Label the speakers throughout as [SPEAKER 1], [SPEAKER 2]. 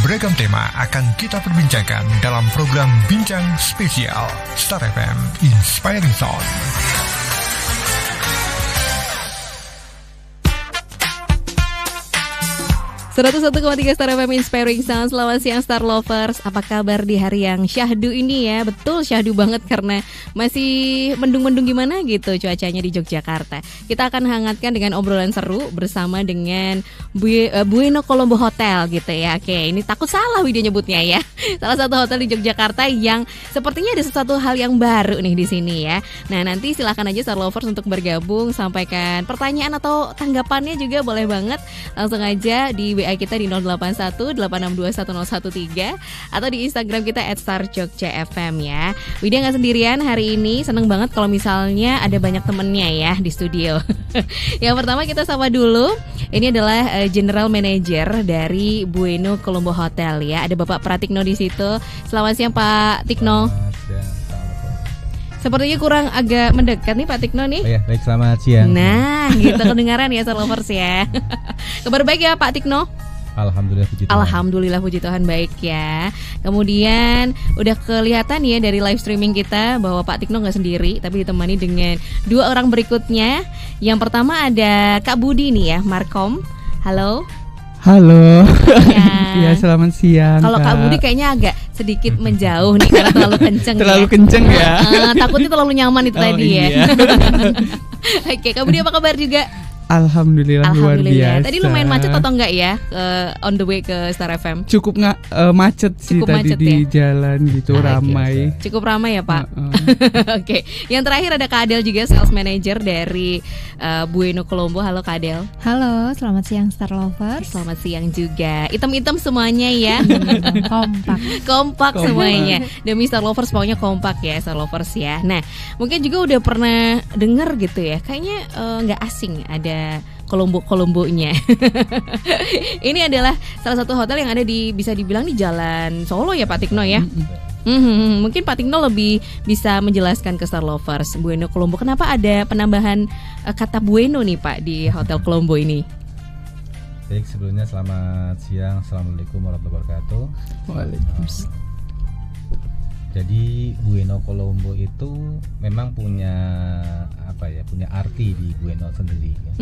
[SPEAKER 1] beragam tema akan kita perbincangkan dalam program Bincang Spesial Star FM Inspiring Sound.
[SPEAKER 2] 101,3 Star FM Inspiring Sound. Selamat siang Star Lovers. Apa kabar di hari yang syahdu ini ya? Betul syahdu banget karena masih mendung-mendung gimana gitu cuacanya di Yogyakarta. Kita akan hangatkan dengan obrolan seru bersama dengan Bueno Colombo Hotel gitu ya. Oke, ini takut salah Widya nyebutnya ya. Salah satu hotel di Yogyakarta yang sepertinya ada sesuatu hal yang baru nih di sini ya. Nah, nanti silakan aja Star Lovers untuk bergabung, sampaikan pertanyaan atau tanggapannya juga boleh banget. Langsung aja di WA kita di 081-862-1013 atau di Instagram kita @starjogjafm ya. Widya gak sendirian hari ini, seneng banget kalau misalnya ada banyak temennya ya di studio. Yang pertama kita sapa dulu. Ini adalah General Manager dari Bueno Colombo Hotel ya. Ada Bapak Pratikno di situ. Selamat siang Pak Tikno. Sepertinya kurang agak mendekat nih Pak Tikno nih.
[SPEAKER 3] Oh ya, baik, selamat siang.
[SPEAKER 2] Nah, gitu kedengaran ya Star Lovers ya. Kabar baik ya Pak Tikno?
[SPEAKER 3] Alhamdulillah puji Tuhan.
[SPEAKER 2] Alhamdulillah puji Tuhan baik ya. Kemudian udah kelihatan ya dari live streaming kita bahwa Pak Tikno gak sendiri, tapi ditemani dengan dua orang berikutnya. Yang pertama ada Kak Budi nih ya, Markom. Halo.
[SPEAKER 4] Halo. Ya, selamat siang.
[SPEAKER 2] Kalau Kak Budi kayaknya agak sedikit menjauh nih karena terlalu kenceng.
[SPEAKER 4] Terlalu kenceng ya.
[SPEAKER 2] Takutnya terlalu nyaman itu tadi
[SPEAKER 4] iya.
[SPEAKER 2] ya. Oke, Kak Budi apa kabar juga?
[SPEAKER 4] Alhamdulillah luar biasa.
[SPEAKER 2] Tadi lumayan macet atau enggak ya on the way ke Star FM?
[SPEAKER 4] Cukup macet sih. Cukup tadi macet di jalan gitu, ramai.
[SPEAKER 2] Cukup ramai ya Pak. Oke. Yang terakhir ada Kak Adel juga, Sales Manager dari Bueno Colombo. Halo Kak Adel.
[SPEAKER 5] Halo, selamat siang Star Lovers.
[SPEAKER 2] Selamat siang juga. Item-item semuanya ya. Kompak semuanya. Demi Star Lovers pokoknya kompak ya Star Lovers ya. Nah, mungkin juga udah pernah dengar gitu ya. Kayaknya nggak asing ada Kolombo-kolombonya. Ini adalah salah satu hotel yang ada di, bisa dibilang di Jalan Solo ya Pak Tikno ya. Mungkin Pak Tikno lebih bisa menjelaskan ke Star Lovers Bueno Colombo. Kenapa ada penambahan kata Bueno nih Pak di Hotel Colombo ini?
[SPEAKER 3] Baik, sebelumnya selamat siang. Assalamualaikum warahmatullahi wabarakatuh.
[SPEAKER 4] Waalaikumsalam.
[SPEAKER 3] Jadi Bueno Colombo itu memang punya punya arti di Bueno sendiri ya.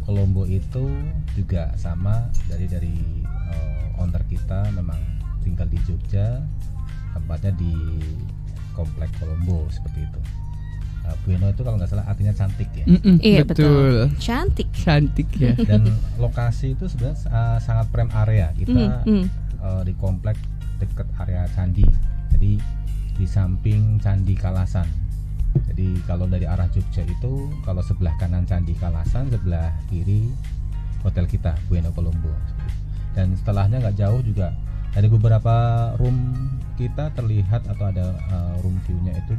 [SPEAKER 3] Colombo itu juga sama dari owner kita, memang tinggal di Jogja, tempatnya di Komplek Colombo seperti itu. Bueno itu kalau nggak salah artinya cantik ya.
[SPEAKER 2] Iya betul. Cantik
[SPEAKER 4] ya.
[SPEAKER 3] Dan lokasi itu sebenarnya sangat prime area kita di komplek dekat area candi. Jadi di samping Candi Kalasan. Jadi kalau dari arah Jogja itu, kalau sebelah kanan Candi Kalasan, sebelah kiri hotel kita Bueno Colombo. Dan setelahnya nggak jauh juga dari beberapa room kita terlihat atau ada room view-nya itu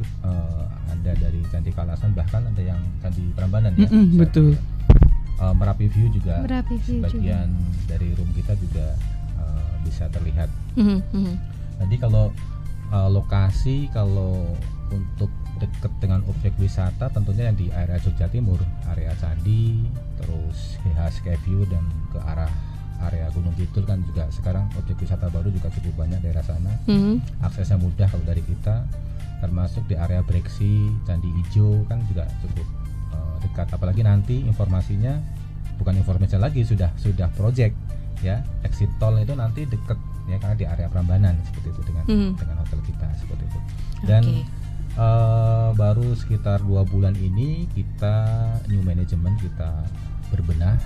[SPEAKER 3] ada dari Candi Kalasan, bahkan ada yang Candi Prambanan ya.
[SPEAKER 4] Betul.
[SPEAKER 3] Merapi View juga.
[SPEAKER 5] Sebagian
[SPEAKER 3] dari room kita juga bisa terlihat. Jadi kalau lokasi kalau untuk dekat dengan objek wisata tentunya yang di area Jogja Timur, area Candi, terus Skyview dan ke arah area Gunung Kidul kan juga sekarang objek wisata baru juga cukup banyak daerah sana. Aksesnya mudah kalau dari kita, termasuk di area Breksi, Candi Ijo kan juga cukup dekat. Apalagi nanti informasinya bukan informasi lagi, sudah project ya, exit tol itu nanti dekat ya karena di area Prambanan seperti itu dengan hotel kita seperti itu. Dan baru sekitar 2 bulan ini kita new management kita berbenah,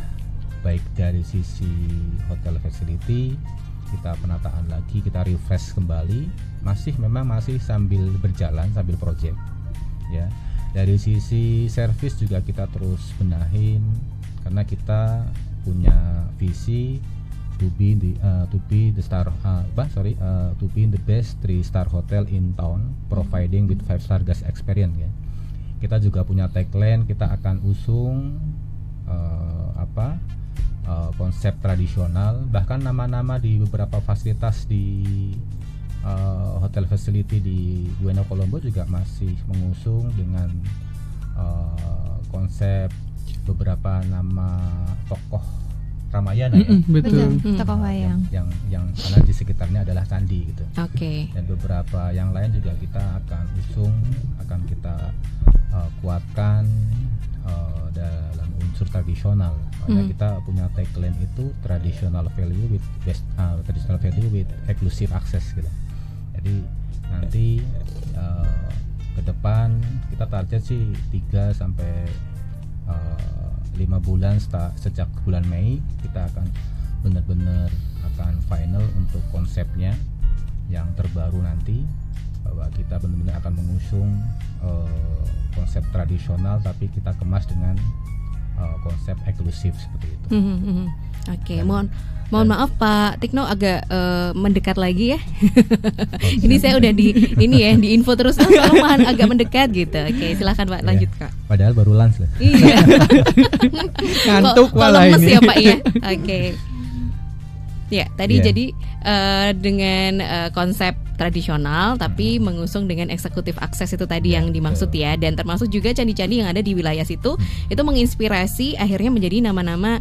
[SPEAKER 3] baik dari sisi hotel facility, kita penataan lagi, kita refresh kembali, memang masih sambil berjalan, sambil project ya. Dari sisi service juga kita terus benahin karena kita punya visi to be the best 3-star hotel in town, providing with 5-star guest experience ya. Kita juga punya tagline, kita akan usung konsep tradisional, bahkan nama-nama di beberapa fasilitas di hotel facility di Bueno Colombo juga masih mengusung dengan konsep beberapa nama tokoh Ramayana ya.
[SPEAKER 4] Betul.
[SPEAKER 5] Toko wayang.
[SPEAKER 3] Yang karena di sekitarnya adalah candi gitu.
[SPEAKER 2] Oke.
[SPEAKER 3] Dan beberapa yang lain juga kita akan usung, akan kita kuatkan dalam unsur tradisional. Makanya kita punya tagline itu traditional value with exclusive access gitu. Jadi nanti ke depan kita target sih 3 sampai 5 bulan sejak bulan Mei kita akan benar-benar akan final untuk konsepnya yang terbaru nanti, bahwa kita benar-benar akan mengusung konsep tradisional tapi kita kemas dengan konsep eksklusif seperti itu.
[SPEAKER 2] Oke, mohon maaf Pak Tikno agak mendekat lagi ya. Ini saya udah di info terus kalau agak mendekat gitu. Oke, silakan Pak lanjut Kak.
[SPEAKER 3] Padahal baru lunch lah.
[SPEAKER 2] Iya.
[SPEAKER 4] Ngantuk malah
[SPEAKER 2] lemes
[SPEAKER 4] ini.
[SPEAKER 2] ya Pak ya. Oke. Ya, tadi jadi dengan konsep tradisional tapi mengusung dengan eksekutif akses itu tadi yang dimaksud ya, dan termasuk juga candi-candi yang ada di wilayah situ itu menginspirasi akhirnya menjadi nama-nama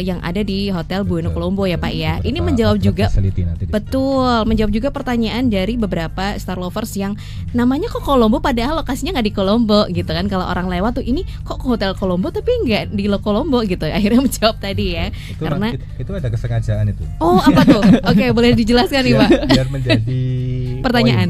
[SPEAKER 2] yang ada di Hotel Bueno Colombo ya Pak ya. Ini menjawab juga menjawab juga pertanyaan dari beberapa Star Lovers yang namanya kok Colombo padahal lokasinya nggak di Colombo gitu kan. Kalau orang lewat tuh ini kok Hotel Colombo tapi nggak di Colombo gitu. Akhirnya menjawab tadi ya. Karena
[SPEAKER 3] itu ada kesengajaan itu.
[SPEAKER 2] Oh, apa tuh? Oke, boleh dijelaskan nih Pak.
[SPEAKER 3] Biar menjadi pertanyaan.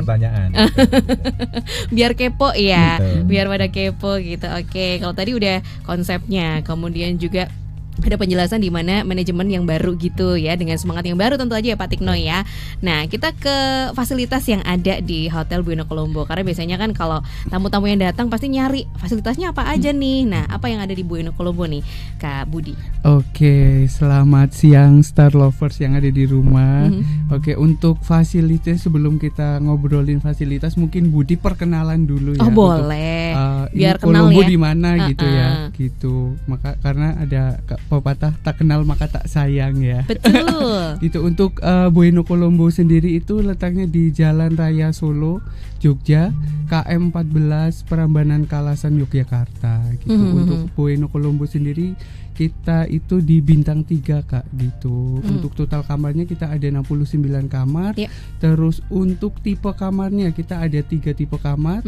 [SPEAKER 2] Biar kepo ya.
[SPEAKER 3] Gitu.
[SPEAKER 2] Biar pada kepo gitu. Oke, kalau tadi udah konsepnya, kemudian juga ada penjelasan di mana manajemen yang baru gitu ya, dengan semangat yang baru tentu aja ya Pak Tikno ya. Nah, kita ke fasilitas yang ada di Hotel Bueno Colombo, karena biasanya kan kalau tamu-tamu yang datang pasti nyari fasilitasnya apa aja nih. Nah, apa yang ada di Bueno Colombo nih Kak Budi?
[SPEAKER 4] Oke, selamat siang Star Lovers yang ada di rumah. Oke, untuk fasilitas sebelum kita ngobrolin fasilitas mungkin Budi perkenalan dulu ya.
[SPEAKER 2] Oh, boleh. Biar kenal
[SPEAKER 4] Colombo
[SPEAKER 2] ya.
[SPEAKER 4] di mana gitu ya. Gitu. Maka karena ada pepatah tak kenal maka tak sayang ya.
[SPEAKER 2] Betul.
[SPEAKER 4] Itu untuk Bueno Colombo sendiri itu letaknya di Jalan Raya Solo, Jogja, KM 14 Prambanan Kalasan, Yogyakarta gitu. Untuk Bueno Colombo sendiri kita itu di bintang 3 Kak gitu. Untuk total kamarnya kita ada 69 kamar. Terus untuk tipe kamarnya kita ada 3 tipe kamar.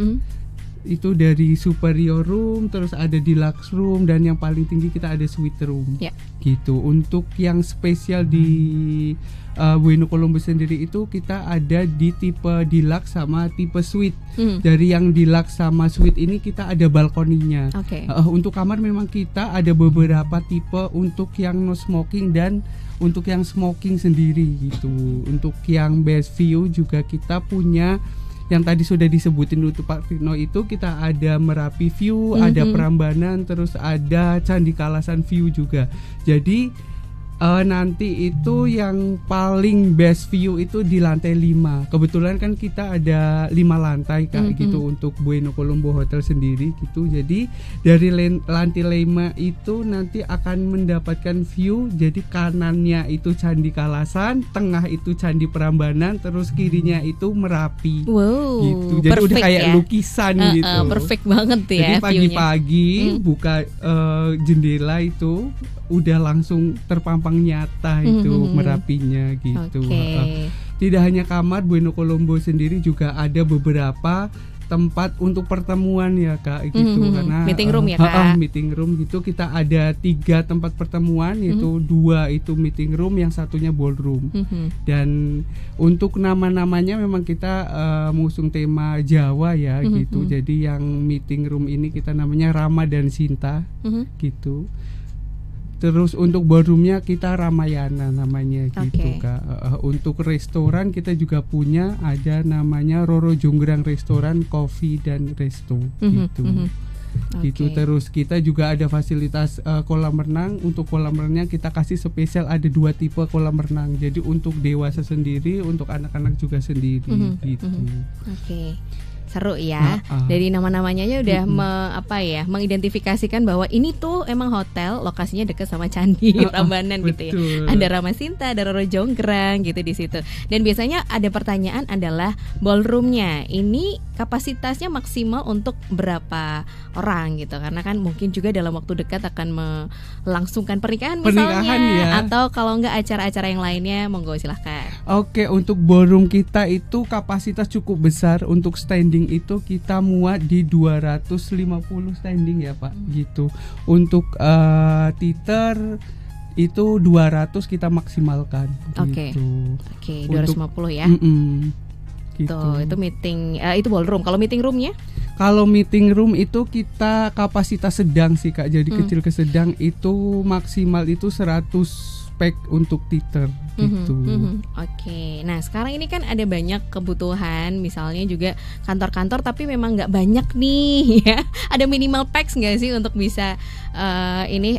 [SPEAKER 4] Itu dari superior room, terus ada deluxe room, dan yang paling tinggi kita ada suite room. Gitu. Untuk yang spesial di Bueno Colombo sendiri itu kita ada di tipe deluxe sama tipe suite. Dari yang deluxe sama suite ini kita ada balkoninya. Untuk kamar memang kita ada beberapa tipe, untuk yang no smoking dan untuk yang smoking sendiri gitu. Untuk yang best view juga kita punya yang tadi sudah disebutin untuk Pak Tikno, itu kita ada Merapi View, ada Prambanan, terus ada Candi Kalasan View juga. Jadi nanti itu yang paling best view itu di lantai 5. Kebetulan kan kita ada 5 lantai Kak gitu untuk Bueno Colombo Hotel sendiri gitu. Jadi dari lantai 5 itu nanti akan mendapatkan view. Jadi kanannya itu Candi Kalasan, tengah itu Candi Prambanan, terus kirinya itu Merapi.
[SPEAKER 2] Wow,
[SPEAKER 4] gitu. Jadi udah kayak lukisan gitu.
[SPEAKER 2] Perfect banget ya.
[SPEAKER 4] Jadi pagi-pagi buka jendela itu udah langsung terpampang nyata itu Merapinya gitu. Tidak hanya kamar, Bueno Colombo sendiri juga ada beberapa tempat untuk pertemuan ya Kak gitu. Karena
[SPEAKER 2] meeting room ya Kak.
[SPEAKER 4] Meeting room gitu kita ada 3 tempat pertemuan, yaitu 2 itu meeting room, yang satunya ballroom. Dan untuk nama-namanya memang kita mengusung tema Jawa ya gitu. Jadi yang meeting room ini kita namanya Rama dan Sinta gitu. Terus untuk ballroomnya kita Ramayana namanya gitu Kak. Untuk restoran kita juga punya, ada namanya Roro Jonggrang Restoran, Coffee dan Resto gitu. Gitu. Terus kita juga ada fasilitas kolam renang. Untuk kolam renang kita kasih spesial, ada 2 tipe kolam renang. Jadi untuk dewasa sendiri, untuk anak-anak juga sendiri gitu.
[SPEAKER 2] Seru ya. Dari nama-namanya udah mengidentifikasikan bahwa ini tuh emang hotel lokasinya dekat sama Candi Prambanan gitu ya. Ada Ramasinta, ada Roro Jonggrang gitu di situ. Dan biasanya ada pertanyaan adalah ballroomnya ini kapasitasnya maksimal untuk berapa orang gitu, karena kan mungkin juga dalam waktu dekat akan melangsungkan pernikahan misalnya ya. Atau kalau enggak acara-acara yang lainnya, monggo silahkan.
[SPEAKER 4] Oke, untuk ballroom kita itu kapasitas cukup besar. Untuk standing itu kita muat di 250 standing ya Pak gitu. Untuk theater itu 200 kita maksimalkan.
[SPEAKER 2] Oke, 250 ya.
[SPEAKER 4] Gitu.
[SPEAKER 2] Tuh, itu meeting, itu ballroom. Kalau meeting roomnya?
[SPEAKER 4] Kalau meeting room itu kita kapasitas sedang sih Kak. Jadi kecil ke sedang itu maksimal itu 100 pack untuk theater gitu.
[SPEAKER 2] Oke. Nah sekarang ini kan ada banyak kebutuhan, misalnya juga kantor-kantor tapi memang nggak banyak nih ya. Ada minimal packs nggak sih untuk bisa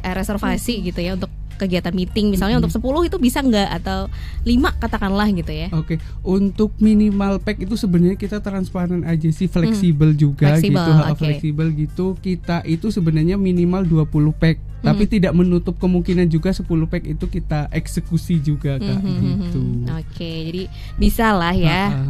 [SPEAKER 2] reservasi gitu ya untuk kegiatan meeting misalnya untuk 10 itu bisa nggak, atau 5 katakanlah gitu ya.
[SPEAKER 4] Oke, untuk minimal pack itu sebenarnya kita transparan aja sih, fleksibel juga gitu. Fleksibel gitu. Kita itu sebenarnya minimal 20 pack, tapi tidak menutup kemungkinan juga 10 pack itu kita eksekusi juga Kak gitu.
[SPEAKER 2] Oke, jadi bisa lah ya.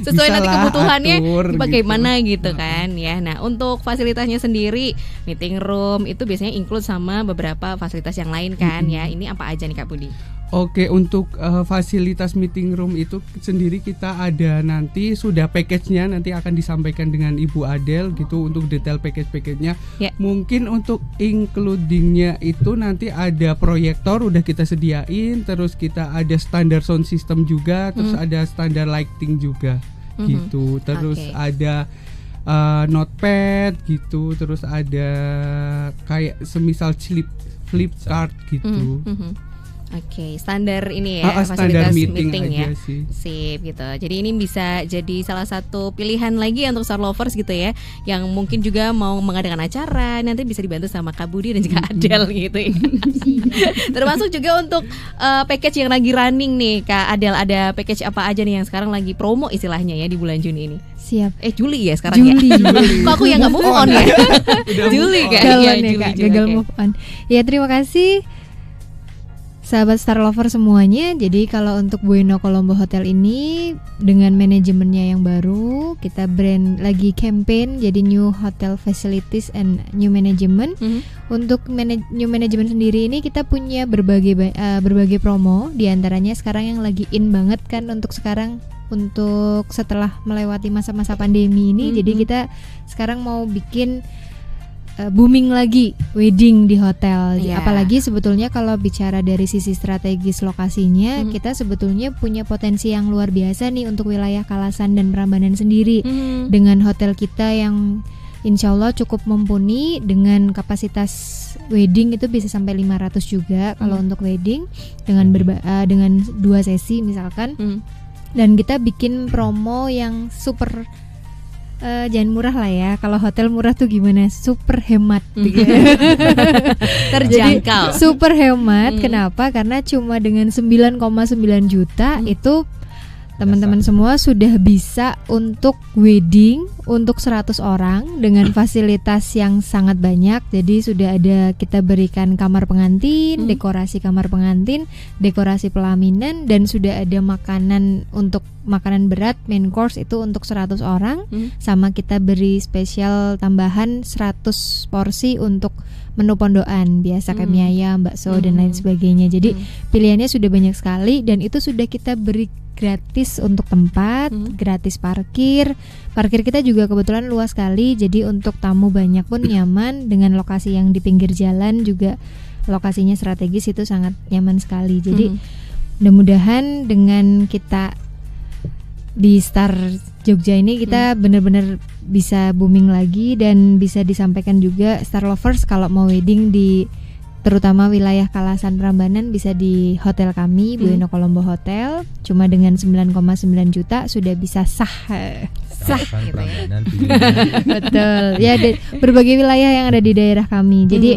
[SPEAKER 2] Sesuai nanti kebutuhannya bagaimana gitu kan ya. Nah, untuk fasilitasnya sendiri, meeting room itu biasanya include sama beberapa fasilitas yang lain kan ya. Ini apa aja nih Kak Budi?
[SPEAKER 4] Oke, untuk fasilitas meeting room itu sendiri kita ada nanti sudah package-nya nanti akan disampaikan dengan Ibu Adel gitu untuk detail package-nya. Mungkin untuk including-nya itu nanti ada proyektor udah kita sediain, terus kita ada standar sound system juga, terus ada standar lighting juga gitu. Terus ada notepad gitu, terus ada kayak semisal flip card gitu.
[SPEAKER 2] Oke, standar ini ya,
[SPEAKER 4] standar
[SPEAKER 2] fasilitas
[SPEAKER 4] meeting
[SPEAKER 2] ya.
[SPEAKER 4] Sih.
[SPEAKER 2] Sip gitu. Jadi ini bisa jadi salah satu pilihan lagi untuk Star Lovers gitu ya, yang mungkin juga mau mengadakan acara, nanti bisa dibantu sama Kak Budi dan juga Adel gitu ya. Termasuk juga untuk package yang lagi running nih Kak Adel, ada package apa aja nih yang sekarang lagi promo istilahnya ya di bulan Juni ini?
[SPEAKER 5] Siap.
[SPEAKER 2] Juli ya sekarang ya. Kok aku yang nggak move on ya? Juli kan?
[SPEAKER 5] Gagal move on. Ya terima kasih. Sahabat Star Lover semuanya, jadi kalau untuk Bueno Colombo Hotel ini dengan manajemennya yang baru, kita brand lagi campaign jadi New Hotel Facilities and New Management. Untuk new management sendiri ini kita punya berbagai promo, diantaranya sekarang yang lagi in banget kan untuk sekarang, untuk setelah melewati masa-masa pandemi ini. Jadi kita sekarang mau bikin booming lagi wedding di hotel. Apalagi sebetulnya kalau bicara dari sisi strategis lokasinya, kita sebetulnya punya potensi yang luar biasa nih untuk wilayah Kalasan dan Prambanan sendiri. Dengan hotel kita yang insya Allah cukup mumpuni, dengan kapasitas wedding itu bisa sampai 500 juga kalau untuk wedding, dengan dengan 2 sesi misalkan. Dan kita bikin promo yang super jangan murah lah ya. Kalau hotel murah tuh gimana? Super hemat
[SPEAKER 2] terjangkau.
[SPEAKER 5] Jadi, super hemat. Kenapa? Karena cuma dengan 9,9 juta itu teman-teman semua sudah bisa untuk wedding untuk 100 orang dengan fasilitas yang sangat banyak. Jadi sudah ada, kita berikan kamar pengantin, dekorasi kamar pengantin, dekorasi pelaminan, dan sudah ada makanan untuk makanan berat, main course itu untuk 100 orang. Sama kita beri spesial tambahan 100 porsi untuk menu pondokan, biasa kayak mie ayam, bakso dan lain sebagainya. Jadi pilihannya sudah banyak sekali, dan itu sudah kita beri gratis untuk tempat, gratis parkir. Parkir kita juga kebetulan luas sekali, jadi untuk tamu banyak pun nyaman. Dengan lokasi yang di pinggir jalan juga lokasinya strategis, itu sangat nyaman sekali. Jadi mudah-mudahan dengan kita di Star Jogja ini kita benar-benar bisa booming lagi, dan bisa disampaikan juga Star Lovers kalau mau wedding di terutama wilayah Kalasan Prambanan bisa di hotel kami, Bueno Colombo Hotel. Cuma dengan 9,9 juta sudah bisa sah gitu ya. Betul. Ya, berbagai wilayah yang ada di daerah kami. Jadi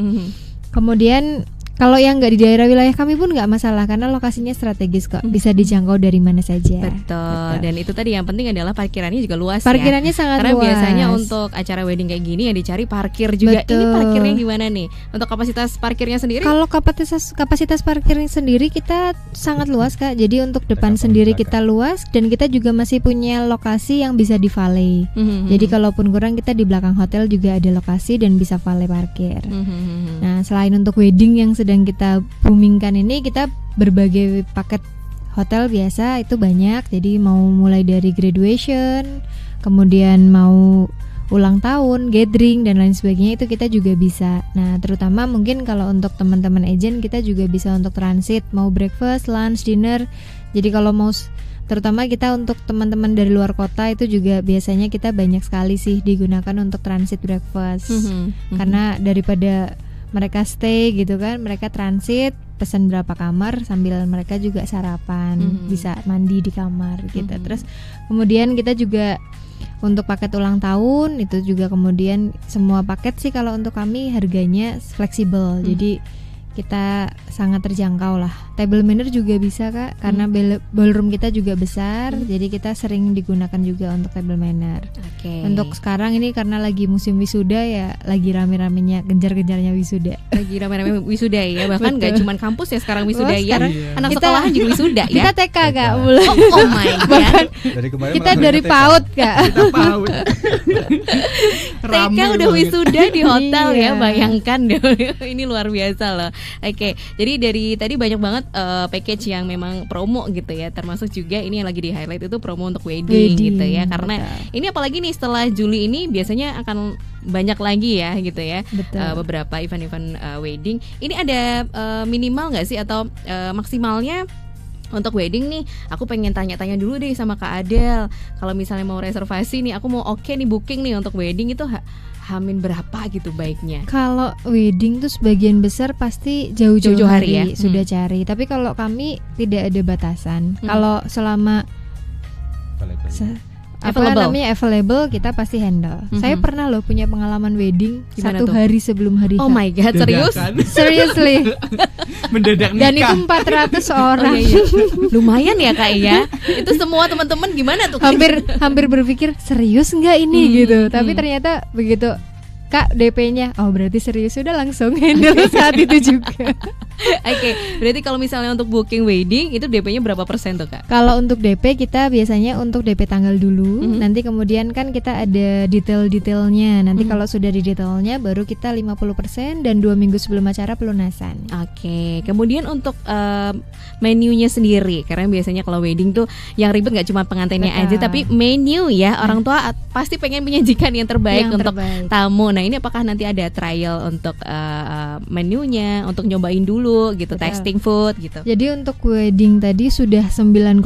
[SPEAKER 5] kemudian Kalau yang nggak di daerah wilayah kami pun nggak masalah karena lokasinya strategis kok, bisa dijangkau dari mana saja.
[SPEAKER 2] Betul. Dan itu tadi yang penting adalah parkirannya juga luas.
[SPEAKER 5] Parkirannya sangat
[SPEAKER 2] karena
[SPEAKER 5] luas.
[SPEAKER 2] Biasanya untuk acara wedding kayak gini yang dicari parkir juga.
[SPEAKER 5] Betul.
[SPEAKER 2] Ini parkirnya gimana nih? Untuk kapasitas parkirnya sendiri?
[SPEAKER 5] Kalau kapasitas parkirnya sendiri kita sangat luas Kak. Jadi untuk depan sendiri kita luas dan kita juga masih punya lokasi yang bisa di valet. Jadi kalaupun kurang kita di belakang hotel juga ada lokasi dan bisa valet parkir. Nah, selain untuk wedding yang sedang kita boomingkan ini, kita berbagai paket hotel biasa itu banyak. Jadi mau mulai dari graduation, kemudian mau ulang tahun, gathering dan lain sebagainya itu kita juga bisa. Nah, terutama mungkin kalau untuk teman-teman agent kita juga bisa untuk transit, mau breakfast, lunch, dinner. Jadi kalau mau terutama kita untuk teman-teman dari luar kota itu juga biasanya kita banyak sekali sih digunakan untuk transit breakfast. Karena daripada mereka stay gitu kan, mereka transit, pesan berapa kamar sambil mereka juga sarapan, bisa mandi di kamar gitu. Terus kemudian kita juga untuk paket ulang tahun itu juga kemudian semua paket sih kalau untuk kami harganya fleksibel. Jadi kita sangat terjangkau lah. Table manner juga bisa Kak, karena ballroom kita juga besar, jadi kita sering digunakan juga untuk table manner. Untuk sekarang ini karena lagi musim wisuda ya, lagi rame-ramenya genjar-genjarnya wisuda.
[SPEAKER 2] Lagi rame-rame wisuda ya, bahkan nggak cuma kampus ya sekarang wisuda ya, anak
[SPEAKER 5] kita,
[SPEAKER 2] sekolahan juga wisuda ya.
[SPEAKER 5] Kita TK Kak mulai.
[SPEAKER 2] Oh my god.
[SPEAKER 5] Bahkan kita dari
[SPEAKER 3] TK.
[SPEAKER 5] PAUD Kak.
[SPEAKER 4] Kita PAUD.
[SPEAKER 2] TK udah wisuda di hotel ya,
[SPEAKER 5] Iya.
[SPEAKER 2] bayangkan deh. Ini luar biasa loh. Oke, jadi dari tadi banyak banget package yang memang promo gitu ya, termasuk juga ini yang lagi di highlight itu promo untuk wedding gitu ya, karena ini apalagi nih setelah Juli ini biasanya akan banyak lagi ya gitu ya, beberapa event-event wedding. Ini ada minimal nggak sih atau maksimalnya? Untuk wedding nih, aku pengen tanya-tanya dulu deh sama Kak Adel. Kalau misalnya mau reservasi nih, aku mau nih booking nih untuk wedding itu hamin berapa gitu baiknya?
[SPEAKER 5] Kalau wedding tuh sebagian besar pasti jauh-jauh hari ya sudah cari. Tapi kalau kami tidak ada batasan. Kalau selama available kita pasti handle. Saya pernah loh punya pengalaman wedding.
[SPEAKER 2] Gimana
[SPEAKER 5] 1
[SPEAKER 2] tuh?
[SPEAKER 5] hari sebelum hari H.
[SPEAKER 2] Oh my god, serius?
[SPEAKER 5] Seriously.
[SPEAKER 4] Mendadak nikah.
[SPEAKER 5] Dan itu 400 orang.
[SPEAKER 2] Lumayan ya Kak ya. Itu semua teman-teman gimana tuh?
[SPEAKER 5] hampir berpikir serius nggak ini gitu. Tapi ternyata begitu Kak DP-nya, oh berarti serius, sudah langsung handle saat itu juga.
[SPEAKER 2] Oke, berarti kalau misalnya untuk booking wedding itu DP-nya berapa persen tuh Kak?
[SPEAKER 5] Kalau untuk DP kita biasanya untuk DP tanggal dulu, nanti kemudian kan kita ada detail-detailnya. Nanti kalau sudah di detailnya baru kita 50% dan 2 minggu sebelum acara pelunasan.
[SPEAKER 2] Oke, kemudian untuk menunya sendiri, karena biasanya kalau wedding tuh yang ribet nggak cuma pengantinnya aja, tapi menu ya, orang tua pasti pengen menyajikan yang terbaik untuk tamu. Nah ini apakah nanti ada trial untuk menunya, untuk nyobain dulu gitu, tasting food gitu.
[SPEAKER 5] Jadi untuk wedding tadi sudah 9,9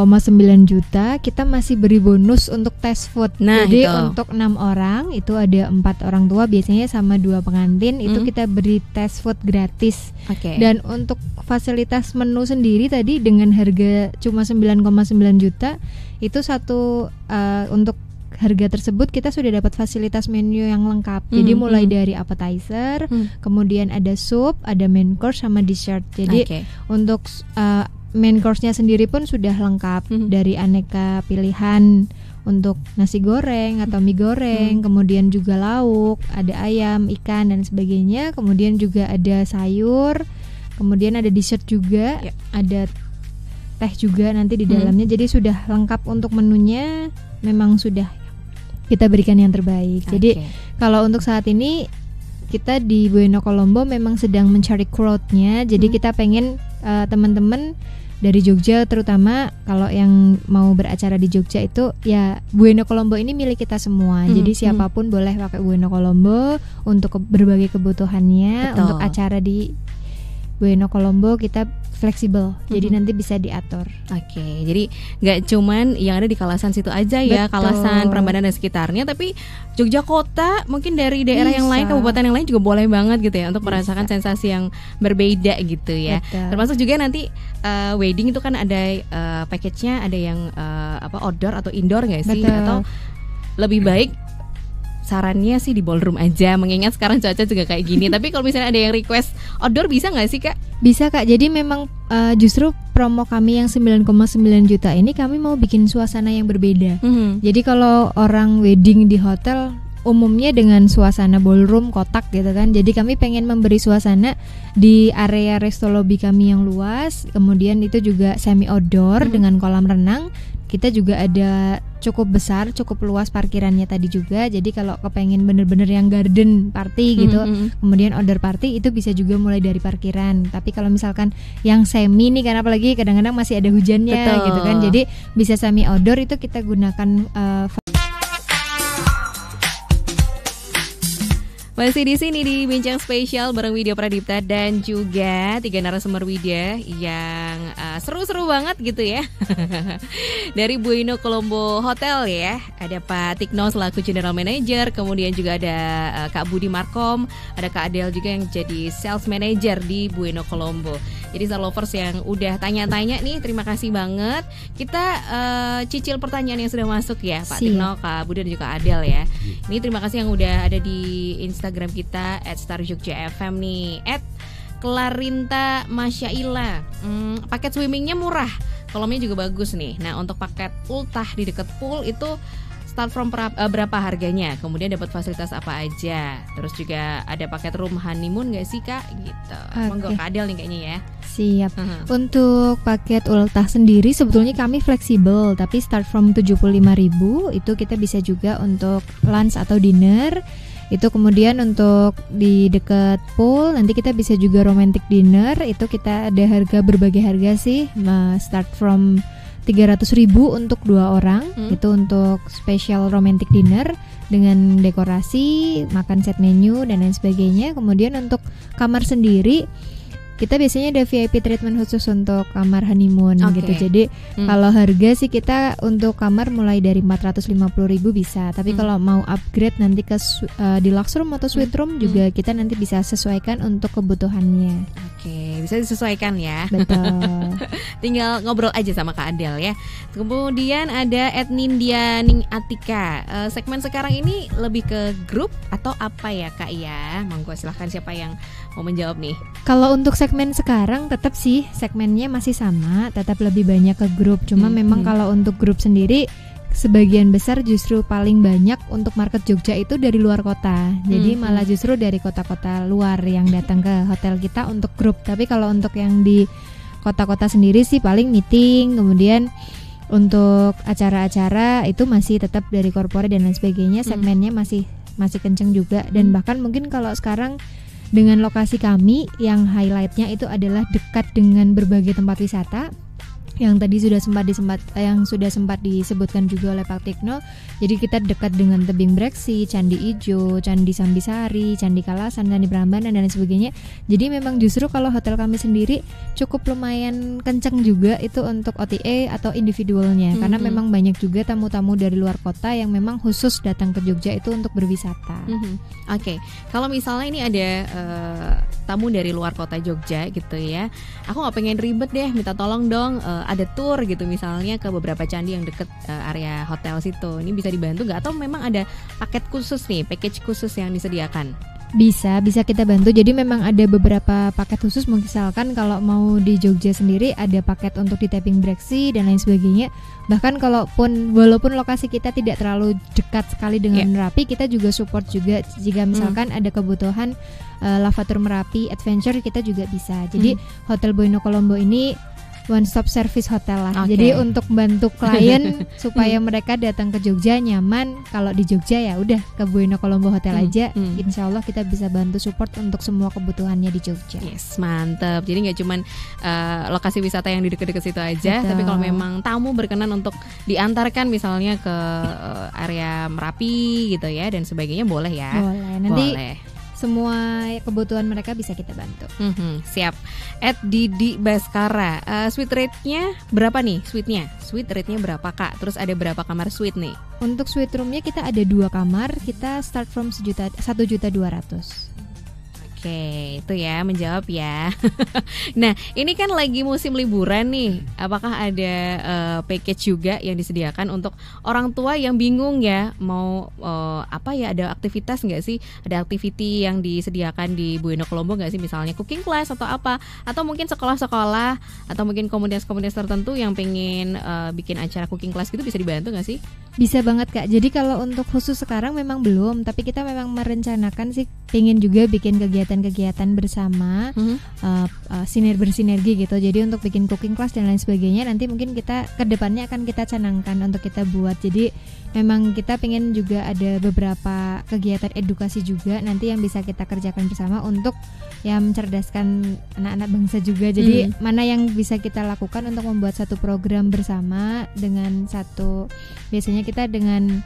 [SPEAKER 5] juta, kita masih beri bonus untuk test food.
[SPEAKER 2] Nah,
[SPEAKER 5] jadi
[SPEAKER 2] itu.
[SPEAKER 5] untuk 6 orang itu ada 4 orang tua biasanya sama 2 pengantin, itu kita beri test food gratis. Dan untuk fasilitas menu sendiri tadi dengan harga cuma 9,9 juta itu satu untuk harga tersebut kita sudah dapat fasilitas menu yang lengkap. Jadi mulai dari appetizer, kemudian ada soup, ada main course sama dessert. Jadi untuk main course-nya sendiri pun sudah lengkap dari aneka pilihan untuk nasi goreng atau mie goreng, kemudian juga lauk, ada ayam, ikan dan sebagainya. Kemudian juga ada sayur, kemudian ada dessert juga, ada teh juga nanti di dalamnya. Jadi sudah lengkap untuk menunya, memang sudah kita berikan yang terbaik. Jadi kalau untuk saat ini kita di Bueno Kolombo memang sedang mencari crowd-nya. Jadi kita pengen teman-teman dari Jogja terutama kalau yang mau beracara di Jogja itu ya Bueno Kolombo ini milik kita semua. Jadi siapapun boleh pakai Bueno Kolombo untuk berbagai kebutuhannya. Untuk acara di Bueno Kolombo kita fleksibel, jadi nanti bisa diatur.
[SPEAKER 2] Jadi nggak cuman yang ada di kawasan situ aja ya, kawasan Prambanan dan sekitarnya, tapi Jogja kota, mungkin dari daerah yang lain, kabupaten yang lain juga boleh banget gitu ya, untuk merasakan sensasi yang berbeda gitu ya. Termasuk juga nanti wedding itu kan ada package-nya, ada yang outdoor atau indoor nggak sih? Atau lebih baik sarannya sih di ballroom aja, mengingat sekarang cuaca juga kayak gini. Tapi kalau misalnya ada yang request outdoor bisa nggak sih Kak?
[SPEAKER 5] Bisa Kak, jadi memang justru promo kami yang 9,9 juta ini kami mau bikin suasana yang berbeda. Jadi kalau orang wedding di hotel umumnya dengan suasana ballroom kotak gitu kan. Jadi kami pengen memberi suasana di area resto lobby kami yang luas. Kemudian itu juga semi outdoor dengan kolam renang. Kita juga ada cukup besar, cukup luas parkirannya tadi juga. Jadi kalau kepengen bener-bener yang garden party gitu, kemudian outdoor party itu bisa juga mulai dari parkiran. Tapi kalau misalkan yang semi nih, karena apalagi kadang-kadang masih ada hujannya gitu kan. Jadi bisa semi outdoor itu kita gunakan
[SPEAKER 2] Masih di sini di Bincang Spesial bareng Widya Pradipta dan juga 3 narasumber Widya yang seru-seru banget gitu ya. Dari Bueno Colombo Hotel ya. Ada Pak Tikno selaku General Manager, kemudian juga ada Kak Budi Markom, ada Kak Adel juga yang jadi Sales Manager di Bueno Colombo. Jadi Star Lovers yang udah tanya-tanya nih, terima kasih banget. Kita cicil pertanyaan yang sudah masuk ya, Pak Tikno, Kak Budi dan juga Adel ya. Ini terima kasih yang udah ada di Instagram kita @starjogjafm nih, @Klarinta Masyaila. Paket swimmingnya murah, kolomnya juga bagus nih. Nah untuk paket ultah di dekat pool itu start from berapa harganya? Kemudian dapat fasilitas apa aja? Terus juga ada paket room honeymoon nggak sih Kak? Gitu. Monggo Kak Adel nih kayaknya ya.
[SPEAKER 5] Siap. Untuk paket ultah sendiri sebetulnya kami fleksibel, tapi start from 75.000 itu kita bisa juga untuk lunch atau dinner. Itu kemudian untuk di dekat pool nanti kita bisa juga romantic dinner. Itu kita ada harga berbagai harga sih, start from 300.000 untuk 2 orang. Itu untuk special romantic dinner dengan dekorasi, makan set menu dan lain sebagainya. Kemudian untuk kamar sendiri kita biasanya ada VIP treatment khusus untuk kamar honeymoon gitu. Jadi kalau harga sih kita untuk kamar mulai dari 450.000 bisa. Tapi kalau mau upgrade nanti ke deluxe room atau suite room juga kita nanti bisa sesuaikan untuk kebutuhannya.
[SPEAKER 2] Oke, bisa disesuaikan ya.
[SPEAKER 5] Betul.
[SPEAKER 2] Tinggal ngobrol aja sama Kak Adel ya. Kemudian ada @Nindya Atika. Segmen sekarang ini lebih ke grup atau apa ya Kak ya? Monggo silahkan siapa yang mau menjawab nih.
[SPEAKER 5] Kalau untuk segmen sekarang tetap sih segmennya masih sama, tetap lebih banyak ke grup. Cuma memang kalau untuk grup sendiri sebagian besar justru paling banyak untuk market Jogja itu dari luar kota. Jadi malah justru dari kota-kota luar yang datang ke hotel kita untuk grup. Tapi kalau untuk yang di kota-kota sendiri sih paling meeting, kemudian untuk acara-acara itu masih tetap dari corporate dan lain sebagainya. Segmennya masih kenceng juga. Dan bahkan mungkin kalau sekarang dengan lokasi kami yang highlightnya itu adalah dekat dengan berbagai tempat wisata yang tadi sudah sempat disebutkan juga oleh Pak Tikno. Jadi kita dekat dengan Tebing Breksi, Candi Ijo, Candi Sambisari, Candi Kalasan, Candi Prambanan dan lain sebagainya. Jadi memang justru kalau hotel kami sendiri cukup lumayan kenceng juga itu untuk OTA atau individualnya, karena memang banyak juga tamu-tamu dari luar kota yang memang khusus datang ke Jogja itu untuk berwisata.
[SPEAKER 2] Oke, kalau misalnya ini ada tamu dari luar kota Jogja gitu ya, aku nggak pengen ribet deh, minta tolong dong ada tour gitu misalnya ke beberapa candi yang deket area hotel situ. Ini bisa dibantu nggak? Atau memang ada paket khusus nih, package khusus yang disediakan?
[SPEAKER 5] Bisa kita bantu. Jadi memang ada beberapa paket khusus. Misalkan kalau mau di Jogja sendiri ada paket untuk di Tebing Breksi dan lain sebagainya. Bahkan walaupun lokasi kita tidak terlalu dekat sekali dengan Merapi, kita juga support juga jika misalkan ada kebutuhan lavatur Merapi adventure, kita juga bisa. Jadi Hotel Bueno Colombo ini one stop service hotel lah. Jadi untuk bantu klien supaya mereka datang ke Jogja nyaman. Kalau di Jogja ya udah ke Bueno Colombo Hotel aja. Insya Allah kita bisa bantu support untuk semua kebutuhannya di Jogja.
[SPEAKER 2] Yes, mantep. Jadi nggak cuman lokasi wisata yang di dekat-dekat situ aja. Betul. Tapi kalau memang tamu berkenan untuk diantarkan misalnya ke area Merapi gitu ya dan sebagainya, boleh ya.
[SPEAKER 5] Boleh. Nanti
[SPEAKER 2] boleh.
[SPEAKER 5] Semua kebutuhan mereka bisa kita bantu.
[SPEAKER 2] Siap. @Didi Baskara, suite rate-nya berapa nih? Suite rate-nya berapa Kak? Terus ada berapa kamar suite nih?
[SPEAKER 5] Untuk suite room-nya kita ada 2 kamar. Kita start from 1.200.000.
[SPEAKER 2] Oke, itu ya menjawab ya. Nah, ini kan lagi musim liburan nih. Apakah ada package juga yang disediakan untuk orang tua yang bingung ya mau ada aktivitas nggak sih? Ada activity yang disediakan di Bueno Kolombo nggak sih? Misalnya cooking class atau apa? Atau mungkin sekolah-sekolah atau mungkin komunitas-komunitas tertentu yang pengen bikin acara cooking class gitu bisa dibantu nggak sih?
[SPEAKER 5] Bisa banget Kak. Jadi kalau untuk khusus sekarang memang belum, tapi kita memang merencanakan sih pengen juga bikin kegiatan-kegiatan bersama, bersinergi gitu. Jadi untuk bikin cooking class dan lain sebagainya nanti mungkin kita kedepannya akan kita canangkan untuk kita buat. Jadi memang kita pengen juga ada beberapa kegiatan edukasi juga nanti yang bisa kita kerjakan bersama untuk yang mencerdaskan anak-anak bangsa juga. Jadi mana yang bisa kita lakukan untuk membuat satu program bersama dengan biasanya kita dengan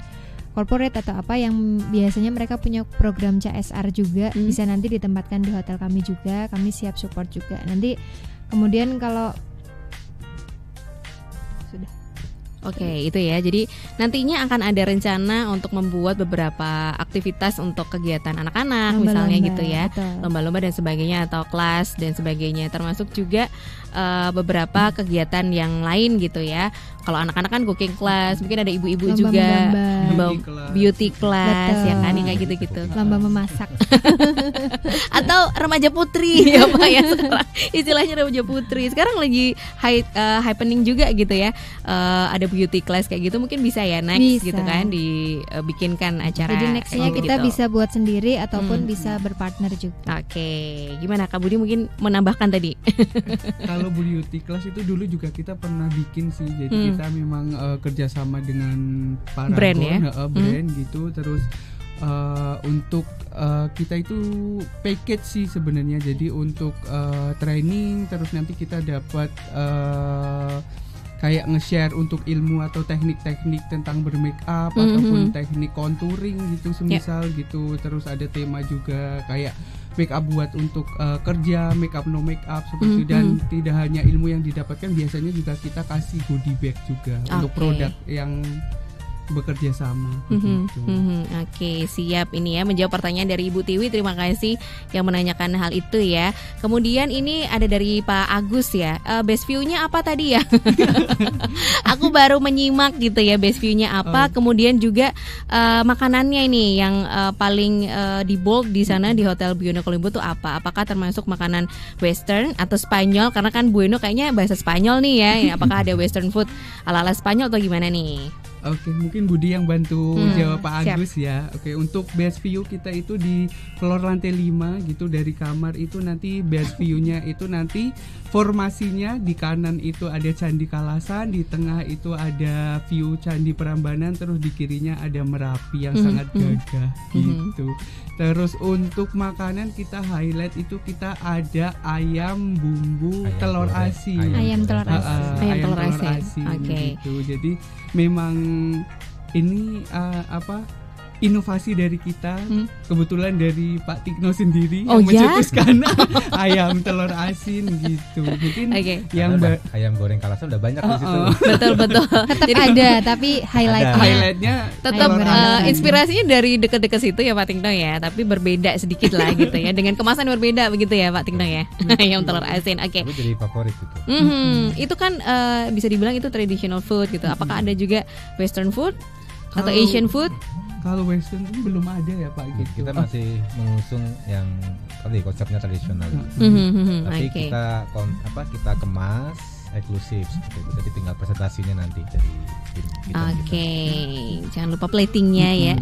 [SPEAKER 5] corporate atau apa yang biasanya mereka punya program CSR juga bisa nanti ditempatkan di hotel kami juga, kami siap support juga. Nanti kemudian kalau sudah
[SPEAKER 2] Oke, itu ya. Jadi nantinya akan ada rencana untuk membuat beberapa aktivitas untuk kegiatan anak-anak, misalnya gitu ya, lomba-lomba dan sebagainya atau kelas dan sebagainya. Termasuk juga beberapa kegiatan yang lain gitu ya. Kalau anak-anak kan cooking class, mungkin ada ibu-ibu juga beauty class ya kan, kayak gitu-gitu.
[SPEAKER 5] Lomba memasak
[SPEAKER 2] atau remaja putri ya Pak ya, sekarang istilahnya remaja putri. Sekarang lagi happening juga gitu ya. Ada beauty class kayak gitu, mungkin bisa ya next gitu kan dibikinkan acara.
[SPEAKER 5] Jadi nextnya kita bisa buat sendiri ataupun bisa berpartner juga.
[SPEAKER 2] Oke, gimana Kak Budi mungkin menambahkan tadi?
[SPEAKER 4] Kalau beauty class itu dulu juga kita pernah bikin sih. Jadi kita memang kerjasama dengan para brand gitu. Terus untuk kita itu package sih sebenarnya. Jadi untuk training, terus nanti kita dapat kayak nge-share untuk ilmu atau teknik-teknik tentang bermake up ataupun teknik contouring gitu semisal gitu. Terus ada tema juga kayak make up buat untuk kerja, make up no make up seperti itu. Dan tidak hanya ilmu yang didapatkan, biasanya juga kita kasih goodie bag juga untuk produk yang bekerja sama.
[SPEAKER 2] Oke, siap ini ya menjawab pertanyaan dari Ibu Tiwi. Terima kasih yang menanyakan hal itu ya. Kemudian ini ada dari Pak Agus ya. Best view-nya apa tadi ya? Aku baru menyimak gitu ya, best view-nya apa. Kemudian juga makanannya ini yang paling di bold di sana di Hotel Bueno Kolombo tuh apa? Apakah termasuk makanan Western atau Spanyol? Karena kan Bueno kayaknya bahasa Spanyol nih ya. Apakah ada Western food ala-ala Spanyol atau gimana nih?
[SPEAKER 4] Oke, mungkin Budi yang bantu jawab Pak Agus ya. Oke, untuk best view kita itu di floor lantai 5 gitu. Dari kamar itu nanti best view-nya itu nanti formasinya di kanan itu ada Candi Kalasan, di tengah itu ada view Candi Prambanan, terus di kirinya ada Merapi yang sangat gagah gitu. Terus untuk makanan kita highlight itu kita ada ayam bumbu telur asin.
[SPEAKER 5] Ayam telur
[SPEAKER 2] asin. Oke.
[SPEAKER 4] Gitu. Jadi memang ini inovasi dari kita, kebetulan dari Pak Tikno sendiri yang mencetuskan ayam telur asin gitu. Mungkin yang
[SPEAKER 3] ayam goreng Kalasan udah banyak di situ.
[SPEAKER 2] Betul.
[SPEAKER 5] Tetap ada, tapi highlightnya
[SPEAKER 2] tetap inspirasinya dari dekat-dekat situ ya Pak Tikno ya, tapi berbeda sedikit lah gitu ya, dengan kemasan berbeda begitu ya Pak Tikno ya. Ayam telur asin. Oke.
[SPEAKER 3] Itu jadi favorit itu.
[SPEAKER 2] Itu kan bisa dibilang itu traditional food gitu. Apakah ada juga Western food atau Asian food?
[SPEAKER 4] Kalau Western belum ada ya Pak gitu.
[SPEAKER 3] Kita masih mengusung yang tadi konsepnya tradisional. Tapi kita kemas eksklusif seperti itu. Jadi tinggal presentasinya nanti dari
[SPEAKER 2] jangan lupa platingnya ya.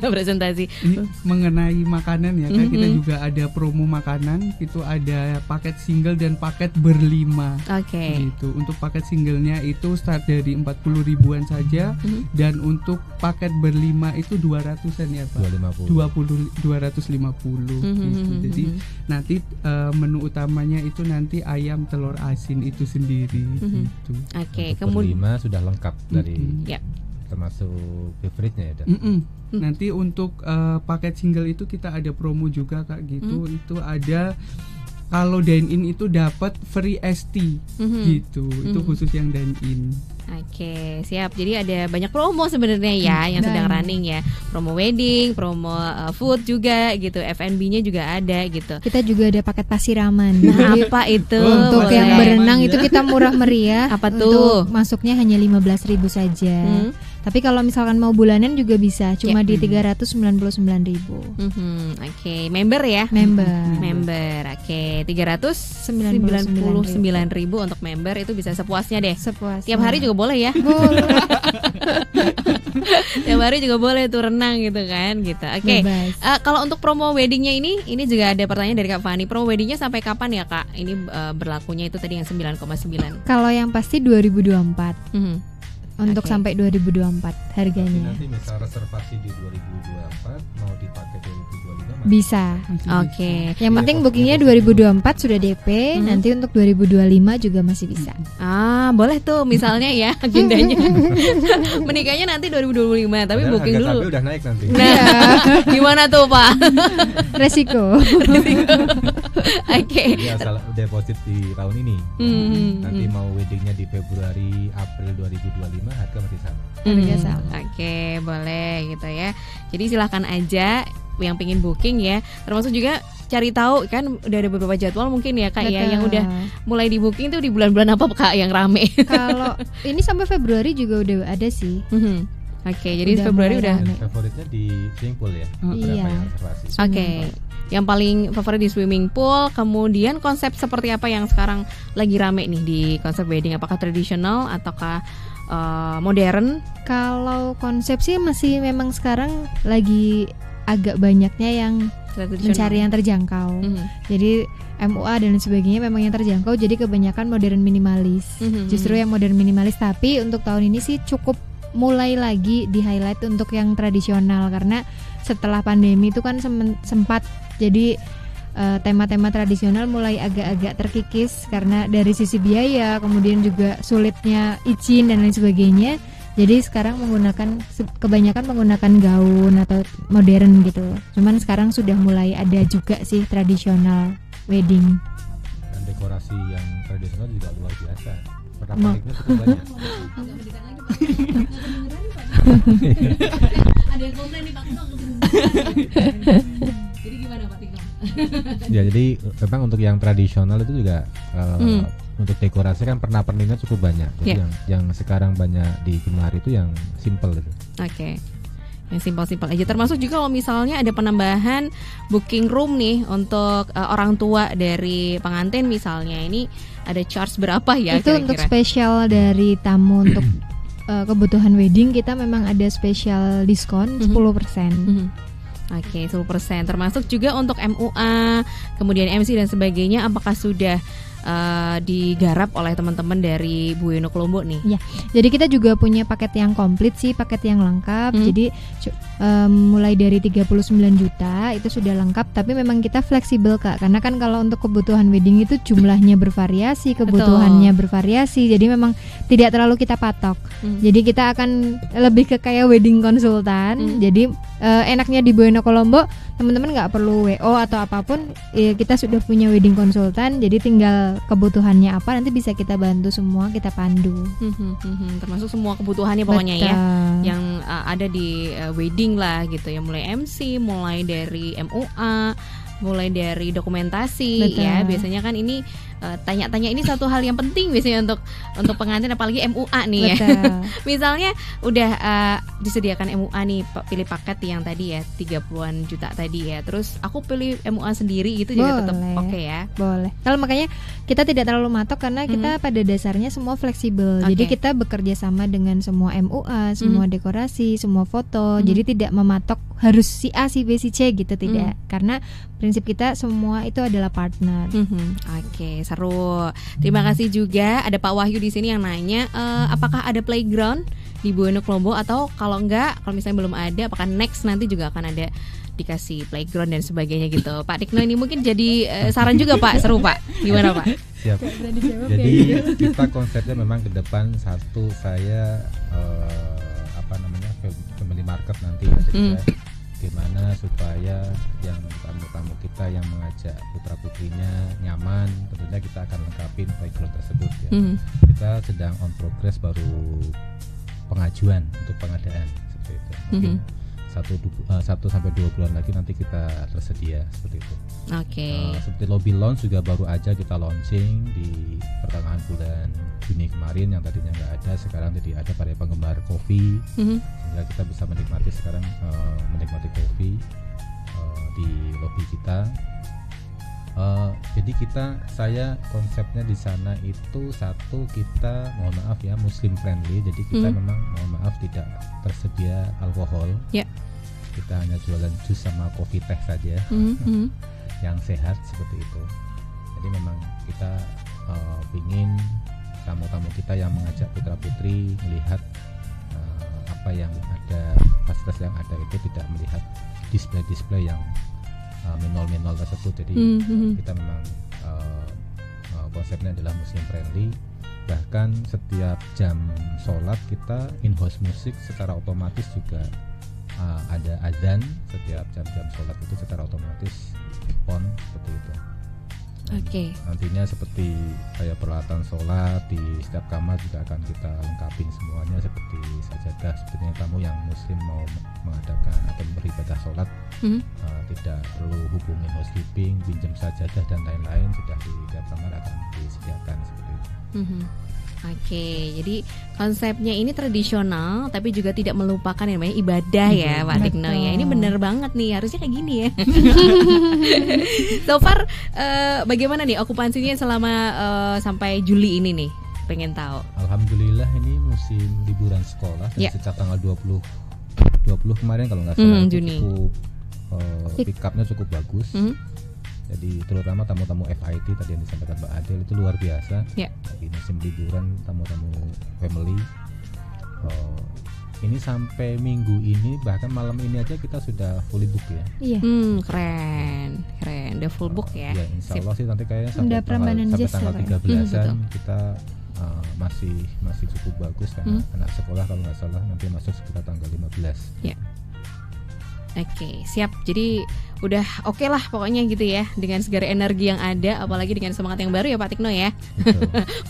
[SPEAKER 2] Presentasi.
[SPEAKER 4] Ini mengenai makanan ya kan, kita juga ada promo makanan. Itu ada paket single dan paket berlima. Gitu. Untuk paket singlenya itu start dari 40 ribuan saja, dan untuk paket berlima itu 200-an ya Pak. 250 gitu. Jadi nanti menu utamanya itu nanti ayam telur asin itu sendiri. Gitu.
[SPEAKER 2] Kemudian
[SPEAKER 3] 5 sudah lengkap dari termasuk favorite-nya ya.
[SPEAKER 4] Nanti untuk paket single itu kita ada promo juga Kak gitu. Itu ada kalau dine in itu dapat free ST gitu. Itu khusus yang dine in.
[SPEAKER 2] Oke, siap. Jadi ada banyak promo sebenarnya ya yang sedang running ya. Promo wedding, promo food juga gitu. F&B-nya juga ada gitu.
[SPEAKER 5] Kita juga ada paket pasiraman.
[SPEAKER 2] Nah, apa itu?
[SPEAKER 5] Untuk
[SPEAKER 2] Boleh.
[SPEAKER 5] yang berenang itu kita murah meriah.
[SPEAKER 2] Apa tuh?
[SPEAKER 5] Untuk masuknya hanya 15.000 saja. Tapi kalau misalkan mau bulanan juga bisa, cuma di 399.000.
[SPEAKER 2] Oke, member ya? Member. Oke, 399.000 untuk member, itu bisa sepuasnya deh.
[SPEAKER 5] Sepuasnya.
[SPEAKER 2] Tiap hari juga boleh ya?
[SPEAKER 5] Boleh.
[SPEAKER 2] Tiap hari juga boleh tuh renang gitu kan, gitu. Oke. Kalau untuk promo weddingnya ini juga ada pertanyaan dari Kak Fani. Promo weddingnya sampai kapan ya Kak? Ini berlakunya itu tadi yang 9,9.
[SPEAKER 5] Kalau yang pasti 2024. Untuk sampai 2024 harganya.
[SPEAKER 3] Nanti misal reservasi di 2024 mau dipakai 2025
[SPEAKER 5] bisa.
[SPEAKER 2] Oke.
[SPEAKER 5] Yang penting bookingnya 2024 sudah DP. Nanti untuk 2025 juga masih bisa.
[SPEAKER 2] Boleh tuh misalnya ya agendanya. Menikahnya nanti 2025 tapi
[SPEAKER 3] padahal
[SPEAKER 2] booking dulu.
[SPEAKER 3] Tapi udah naik nanti.
[SPEAKER 2] Nah, gimana tuh Pak?
[SPEAKER 5] Resiko.
[SPEAKER 2] Oke.
[SPEAKER 3] Jadi asal deposit di tahun ini. Nanti mau weddingnya di Februari April 2025 harga masih sama.
[SPEAKER 2] Oke, boleh gitu ya. Jadi silahkan aja yang pengen booking ya. Termasuk juga cari tahu kan udah ada beberapa jadwal mungkin ya Kak. Betul. Ya yang udah mulai di booking tuh di bulan-bulan apa Kak yang rame? Kalau
[SPEAKER 5] ini sampai Februari juga udah ada sih.
[SPEAKER 2] Oke, jadi Februari udah.
[SPEAKER 3] Favoritnya di swimming pool ya.
[SPEAKER 5] Iya.
[SPEAKER 2] Oke. Yang paling favorit di swimming pool. Kemudian konsep seperti apa yang sekarang lagi rame nih di konsep wedding? Apakah tradisional ataukah modern? Kalau
[SPEAKER 5] konsep sih masih memang sekarang lagi agak banyaknya yang mencari yang terjangkau. Jadi MUA dan sebagainya memang yang terjangkau. Jadi kebanyakan modern minimalis. Justru yang modern minimalis. Tapi untuk tahun ini sih cukup mulai lagi di highlight untuk yang tradisional, karena setelah pandemi itu kan sempat jadi tema-tema tradisional mulai agak-agak terkikis karena dari sisi biaya, kemudian juga sulitnya izin dan lain sebagainya. Jadi sekarang kebanyakan menggunakan gaun atau modern gitu. Cuman sekarang sudah mulai ada juga sih tradisional wedding.
[SPEAKER 3] Dan dekorasi yang tradisional juga luar biasa. Pernak-perniknya cukup banyak.
[SPEAKER 2] Ada yang komplain nih Pak Tino. Jadi gimana Pak Tino?
[SPEAKER 3] Ya, jadi memang untuk yang tradisional itu juga untuk dekorasi kan pernak-perniknya cukup banyak. Jadi yang sekarang banyak digemari itu yang simple gitu.
[SPEAKER 2] Oke. Yang simpel-simpel aja. Termasuk juga kalau misalnya ada penambahan booking room nih untuk orang tua dari pengantin misalnya, ini ada charge berapa ya?
[SPEAKER 5] Itu kira-kira? Untuk spesial dari tamu untuk kebutuhan wedding kita memang ada spesial diskon 10%. Oke,
[SPEAKER 2] 10%. Termasuk juga untuk MUA, kemudian MC dan sebagainya, apakah sudah digarap oleh teman-teman dari Bu Eno Kolombo nih?
[SPEAKER 5] Ya, jadi kita juga punya paket yang komplit sih, paket yang lengkap. Jadi mulai dari 39 juta itu sudah lengkap, tapi memang kita fleksibel Kak, karena kan kalau untuk kebutuhan wedding itu jumlahnya bervariasi, kebutuhannya bervariasi, jadi memang tidak terlalu kita patok. Jadi kita akan lebih ke kayak wedding konsultan. Jadi enaknya di Bu Eno Kolombo teman-teman nggak perlu WO atau apapun, kita sudah punya wedding konsultan, jadi tinggal kebutuhannya apa nanti bisa kita bantu semua, kita pandu.
[SPEAKER 2] Termasuk semua kebutuhannya pokoknya. Betul. Ya yang ada di wedding lah gitu ya, mulai MC, mulai dari MUA, mulai dari dokumentasi. Betul. Ya biasanya kan ini tanya-tanya ini satu hal yang penting biasanya untuk pengantin, apalagi MUA nih. Betul. Ya. Misalnya udah disediakan MUA nih, pilih paket yang tadi ya 30-an juta tadi ya, terus aku pilih MUA sendiri gitu juga tetap oke ya. Boleh.
[SPEAKER 5] Kalau makanya kita tidak terlalu matok karena kita pada dasarnya semua fleksibel. Jadi kita bekerja sama dengan semua MUA, semua dekorasi, semua foto. Jadi tidak mematok harus si A, si B, si C gitu, tidak. Karena prinsip kita semua itu adalah partner.
[SPEAKER 2] Oke, seru. Terima kasih juga ada Pak Wahyu di sini yang nanya apakah ada playground di Bu Eno Kolombo, atau kalau enggak, kalau misalnya belum ada, apakah next nanti juga akan ada dikasih playground dan sebagainya gitu. Pak Dikno ini mungkin jadi saran juga Pak, seru Pak. Gimana Pak?
[SPEAKER 3] Siap. Jadi kita konsepnya memang ke depan saya family market nanti ya. Jadi saya bagaimana supaya yang tamu-tamu kita yang mengajak putra putrinya nyaman, tentunya kita akan lengkapin background tersebut ya. Kita sedang on progress, baru pengajuan untuk pengadaan seperti itu. Mungkin 1-2 bulan lagi nanti kita tersedia seperti itu. Seperti lobby launch juga baru aja kita launching di pertengahan bulan Juni kemarin, yang tadinya nggak ada, sekarang jadi ada pada penggemar kopi, sehingga kita bisa menikmati sekarang menikmati kopi di lobby kita. Jadi saya konsepnya di sana itu satu, kita mohon maaf ya Muslim friendly, jadi kita memang mohon maaf tidak tersedia alkohol. Kita hanya jualan jus sama kopi teh saja yang sehat seperti itu. Jadi memang kita ingin tamu-tamu kita yang mengajak putra putri melihat apa yang ada, fasilitas yang ada itu, tidak melihat display-display yang minol-minol tersebut. Jadi kita memang konsepnya adalah Muslim friendly. Bahkan setiap jam sholat kita in-house musik secara otomatis juga ada azan setiap jam-jam sholat itu secara otomatis on seperti itu. Nantinya seperti kayak peralatan sholat di setiap kamar juga akan kita lengkapin semuanya, seperti sajadah, sepertinya tamu yang muslim mau mengadakan atau beribadah sholat tidak perlu hubungin housekeeping, pinjam sajadah dan lain-lain, sudah di setiap kamar akan disediakan seperti itu.
[SPEAKER 2] Jadi konsepnya ini tradisional tapi juga tidak melupakan yang namanya ibadah ya Pak Tikno ya. Ini bener banget nih, harusnya kayak gini ya. So far bagaimana nih okupansinya selama sampai Juli ini nih? Pengen tahu.
[SPEAKER 3] Alhamdulillah ini musim liburan sekolah dan sejak tanggal 20 kemarin kalau nggak salah
[SPEAKER 2] Juni.
[SPEAKER 3] Cukup pick up-nya cukup bagus. Jadi terutama tamu-tamu FIT tadi yang disampaikan Mbak Adel itu luar biasa. Di musim liburan tamu-tamu family. Ini sampai minggu ini, bahkan malam ini aja kita sudah fully book ya.
[SPEAKER 2] Keren. Udah full book ya.
[SPEAKER 3] Ya insya Allah sih nanti kayaknya sampai tanggal 13-an kita masih cukup bagus karena anak sekolah kalau nggak salah nanti masuk sekitar tanggal 15.
[SPEAKER 2] Siap. Jadi udah oke lah pokoknya gitu ya, dengan segala energi yang ada, apalagi dengan semangat yang baru ya Pak Tikno ya.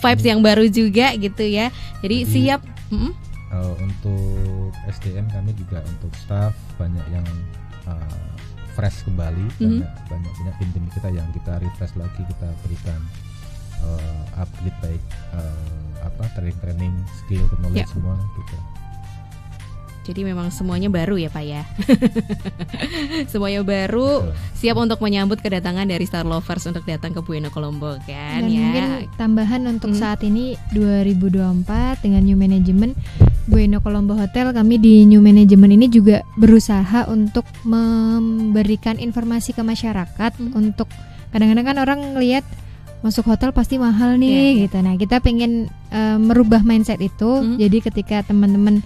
[SPEAKER 2] Vibes yang baru juga gitu ya. Jadi siap.
[SPEAKER 3] Untuk SDM kami juga untuk staff banyak yang fresh kembali, banyak tim kita yang kita refresh lagi, kita berikan upgrade baik training skill, knowledge semua gitu.
[SPEAKER 2] Jadi memang semuanya baru ya Pak ya. Semuanya baru. Betul. Siap untuk menyambut kedatangan dari Star Lovers untuk datang ke Bueno Kolombo kan. Dan
[SPEAKER 5] mungkin tambahan untuk saat ini 2024 dengan new management Bueno Kolombo Hotel, kami di new management ini juga berusaha untuk memberikan informasi ke masyarakat. Untuk kadang-kadang kan orang ngelihat masuk hotel pasti mahal nih gitu. Nah kita pengen merubah mindset itu. Jadi ketika teman-teman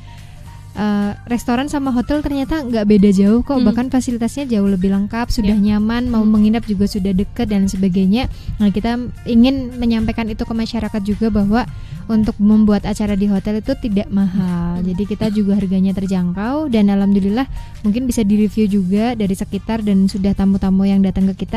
[SPEAKER 5] restoran sama hotel ternyata nggak beda jauh kok, bahkan fasilitasnya jauh lebih lengkap, sudah nyaman, mau menginap juga sudah dekat dan sebagainya. Nah kita ingin menyampaikan itu ke masyarakat juga bahwa untuk membuat acara di hotel itu tidak mahal, jadi kita juga harganya terjangkau dan alhamdulillah mungkin bisa direview juga dari sekitar dan sudah tamu-tamu yang datang ke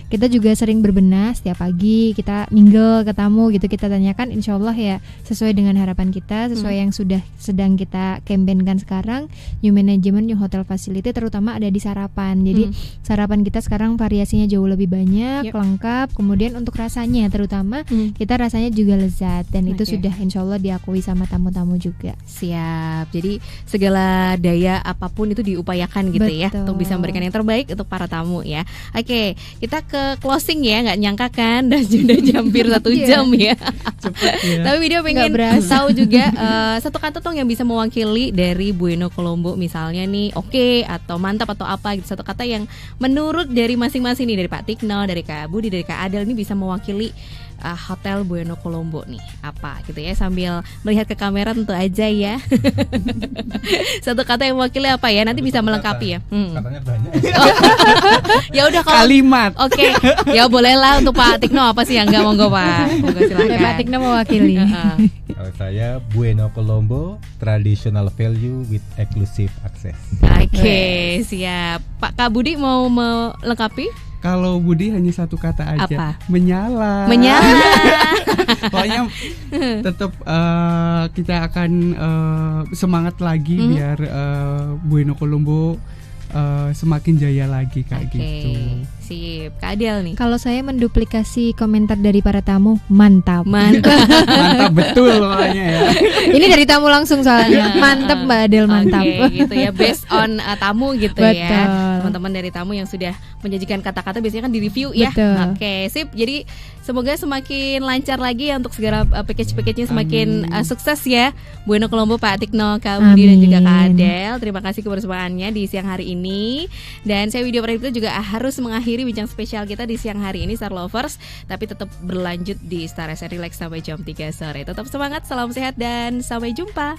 [SPEAKER 5] kita juga sering berbenah setiap pagi, kita mingle ke tamu gitu, kita tanyakan, insya Allah ya sesuai dengan harapan kita, sesuai yang sudah sedang kita campaignkan sekarang. New management, new hotel facility terutama ada di sarapan. Jadi sarapan kita sekarang variasinya jauh lebih banyak, lengkap. Kemudian untuk rasanya terutama kita rasanya juga lezat dan itu sudah insya Allah diakui sama tamu-tamu juga.
[SPEAKER 2] Siap. Jadi segala daya apapun itu diupayakan gitu. Betul. Ya untuk bisa memberikan yang terbaik untuk para tamu ya. Oke, kita ke closing ya. Nggak nyangka kan dan sudah hampir 1 jam ya. Cepet ya. Tapi video pengen tahu juga satu kata tuh yang bisa mewakili dari Bueno Kolombo misalnya nih, oke atau mantap atau apa gitu, satu kata yang menurut dari masing-masing nih, dari Pak Tikno, dari Kak Budi, dari Kak Adel, ini bisa mewakili Hotel Bueno Kolombo nih apa gitu ya, sambil melihat ke kamera tentu aja ya. Satu kata yang mewakili apa ya, nanti bisa melengkapi ya.
[SPEAKER 3] Katanya banyak.
[SPEAKER 2] Ya udah kalau
[SPEAKER 4] kalimat.
[SPEAKER 2] Oke. Ya bolehlah untuk Pak Tikno apa sih yang enggak, monggo Pak. Monggo silakan.
[SPEAKER 5] Pak Tikno mewakili.
[SPEAKER 3] Saya Bueno Colombo, traditional value with exclusive access.
[SPEAKER 2] Oke, siap. Pak Kak Budi mau melengkapi?
[SPEAKER 4] Kalau Budi hanya satu kata aja,
[SPEAKER 2] Apa?
[SPEAKER 4] menyala. Pokoknya tetap kita akan semangat lagi biar Bueno Colombo semakin jaya lagi kayak gitu.
[SPEAKER 2] Sip, Kak Adel nih.
[SPEAKER 5] Kalau saya menduplikasi komentar dari para tamu, mantap.
[SPEAKER 4] Mantap betul pokoknya ya.
[SPEAKER 5] Ini dari tamu langsung soalnya. Mantap Mbak Adel, mantap.
[SPEAKER 2] Oke, gitu ya, based on tamu gitu
[SPEAKER 5] Betul.
[SPEAKER 2] ya. Teman-teman dari tamu yang sudah menjanjikan kata-kata biasanya kan di review ya.
[SPEAKER 5] Betul.
[SPEAKER 2] Oke, sip. Jadi semoga semakin lancar lagi ya untuk segera package-nya semakin sukses ya. Bueno Colombo, Pak Atikno, Kak Budi dan juga Kak Adel. Terima kasih kebersamaannya di siang hari ini. Dan saya Widya Pradipta juga harus mengakhiri bincang spesial kita di siang hari ini Star Lovers, tapi tetap berlanjut di Star SN Relax sampai jam 3 sore. Tetap semangat, salam sehat dan sampai jumpa.